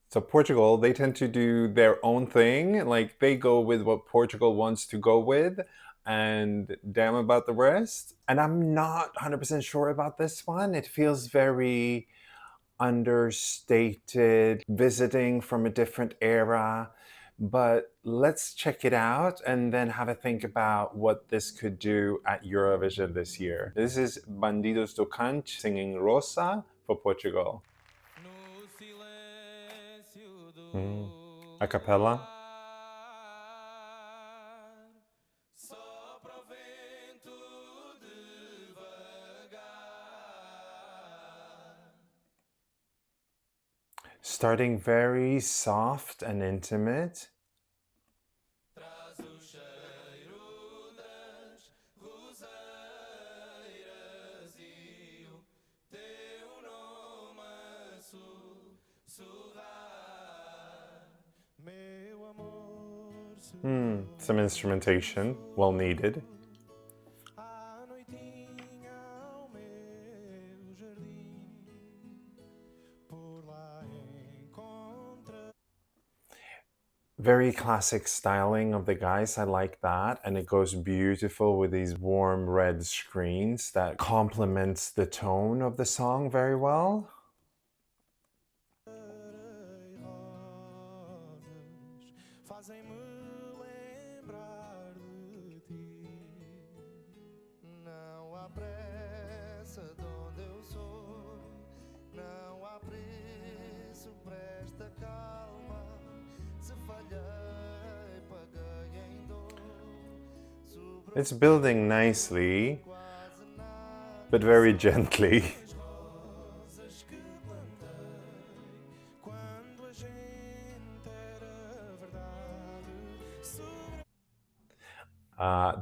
So Portugal, they tend to do their own thing. Like they go with what Portugal wants to go with and damn about the rest. And I'm not 100% sure about this one. It feels very understated, visiting from a different era. But let's check it out and then have a think about what this could do at Eurovision this year. This is Bandidos do Cante singing Rosa for Portugal. Mm. A cappella. Starting very soft and intimate. Some instrumentation, well needed. Very classic styling of the guys, I like that. And it goes beautiful with these warm red screens that complements the tone of the song very well. It's building nicely, but very gently.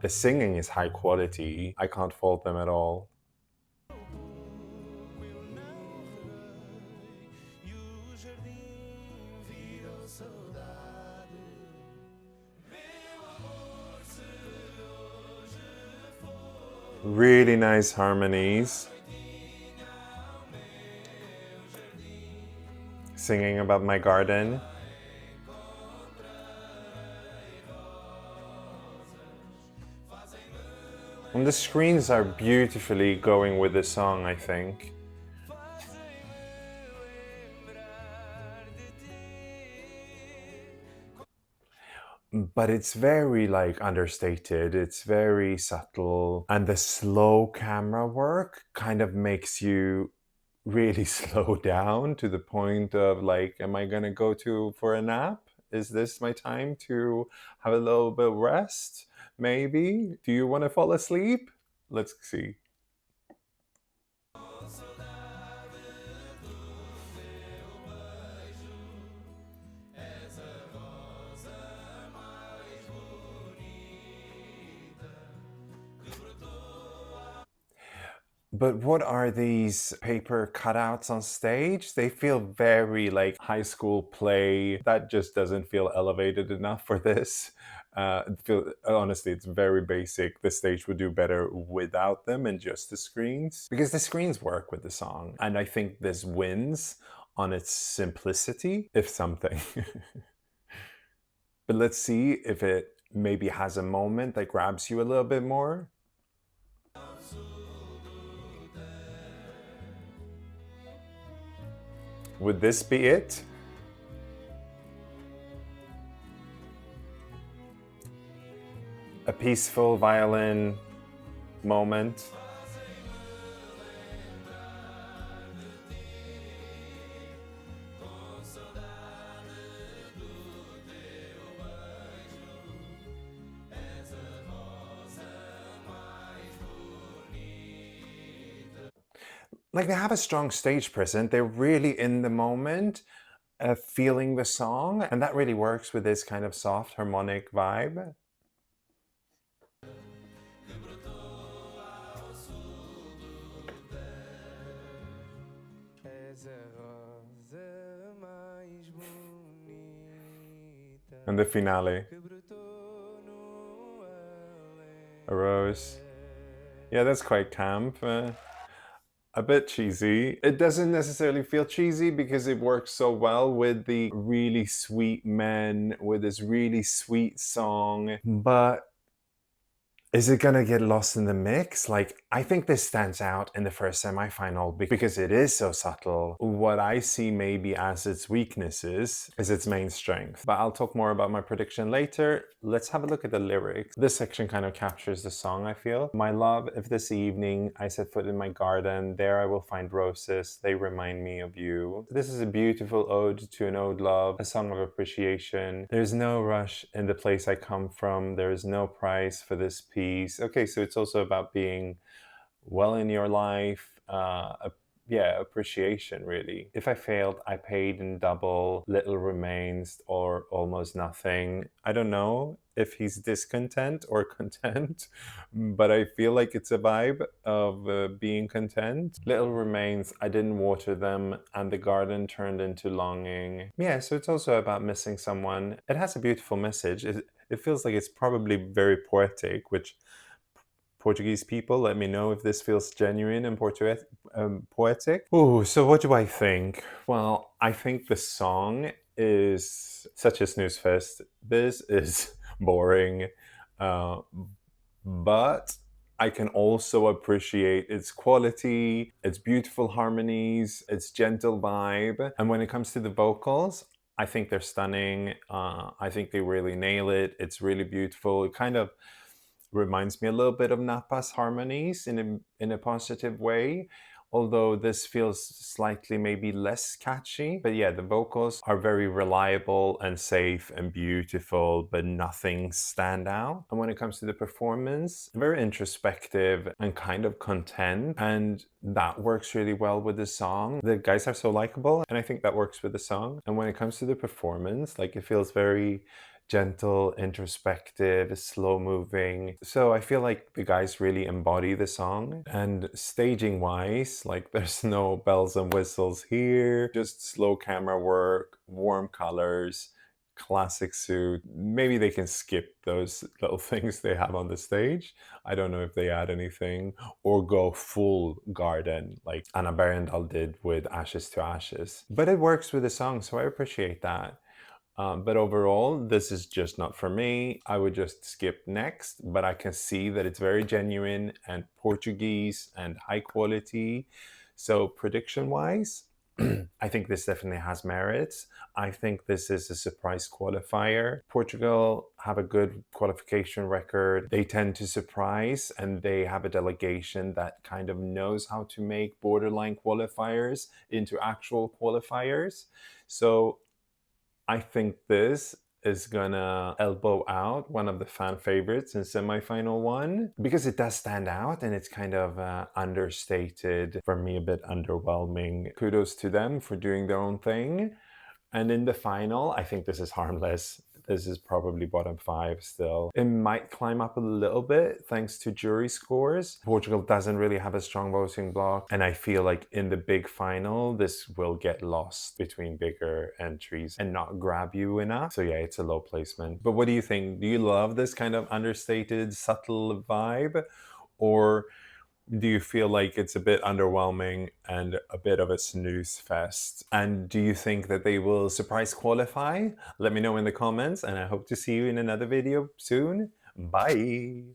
The singing is high quality. I can't fault them at all. Really nice harmonies. Singing about my garden. And the screens are beautifully going with the song, I think. But it's very like understated, it's very subtle, and the slow camera work kind of makes you really slow down to the point of like, am I gonna go to for a nap? Is this my time to have a little bit of rest? Maybe. Do you want to fall asleep? Let's see. But what are these paper cutouts on stage? They feel very like high school play. That just doesn't feel elevated enough for this. Honestly, it's very basic. The stage would do better without them and just the screens because the screens work with the song. And I think this wins on its simplicity, if something. But let's see if it maybe has a moment that grabs you a little bit more. Would this be it? A peaceful violin moment. Like they have a strong stage presence. They're really in the moment, feeling the song, and that really works with this kind of soft harmonic vibe. And the finale. A rose. Yeah, that's quite camp. a bit cheesy. It doesn't necessarily feel cheesy because it works so well with the really sweet men, with this really sweet song. But is it gonna get lost in the mix? Like, I think this stands out in the first semifinal because it is so subtle. What I see maybe as its weaknesses is its main strength. But I'll talk more about my prediction later. Let's have a look at the lyrics. This section kind of captures the song, I feel. My love, if this evening I set foot in my garden, there I will find roses, they remind me of you. This is a beautiful ode to an old love, a song of appreciation. There's no rush in the place I come from. There is no price for this peace. Okay, so it's also about being well in your life. Yeah, appreciation really. If I failed, I paid in double, little remains or almost nothing. I don't know if he's discontent or content, but I feel like it's a vibe of being content. Little remains, I didn't water them, and the garden turned into longing. Yeah, so it's also about missing someone. It has a beautiful message. It feels like it's probably very poetic, which Portuguese people, let me know if this feels genuine and poetic. Ooh, so what do I think? Well, I think the song is such a snooze fest. This is boring, uh, but I can also appreciate its quality, its beautiful harmonies, its gentle vibe. And when it comes to the vocals, I think they're stunning. I think they really nail it. It's really beautiful. It kind of reminds me a little bit of Napa's harmonies in a positive way, although this feels slightly maybe less catchy. But yeah, the vocals are very reliable and safe and beautiful, but nothing stand out. And when it comes to the performance, very introspective and kind of content, and that works really well with the song. The guys are so likable, and I think that works with the song. And when it comes to the performance, like, it feels very gentle, introspective, slow moving. So I feel like the guys really embody the song. And staging wise, like, there's no bells and whistles here, just slow camera work, warm colors, classic suit. Maybe they can skip those little things they have on the stage. I don't know if they add anything or go full garden like Anna Berendal did with Ashes to Ashes. But it works with the song, so I appreciate that. But overall, this is just not for me. I would just skip next, but I can see that it's very genuine and Portuguese and high quality. So prediction-wise, I think this definitely has merits. I think this is a surprise qualifier. Portugal have a good qualification record. They tend to surprise, and they have a delegation that kind of knows how to make borderline qualifiers into actual qualifiers. So I think this is gonna elbow out one of the fan favorites in semifinal one because it does stand out and it's kind of understated, for me a bit underwhelming. Kudos to them for doing their own thing. And in the final, I think this is harmless. This is probably bottom 5 still. It might climb up a little bit thanks to jury scores. Portugal doesn't really have a strong voting bloc, and I feel like in the big final, this will get lost between bigger entries and not grab you enough. So yeah, it's a low placement. But what do you think? Do you love this kind of understated, subtle vibe? Or do you feel like it's a bit underwhelming and a bit of a snooze fest? And do you think that they will surprise qualify? Let me know in the comments, and I hope to see you in another video soon. Bye!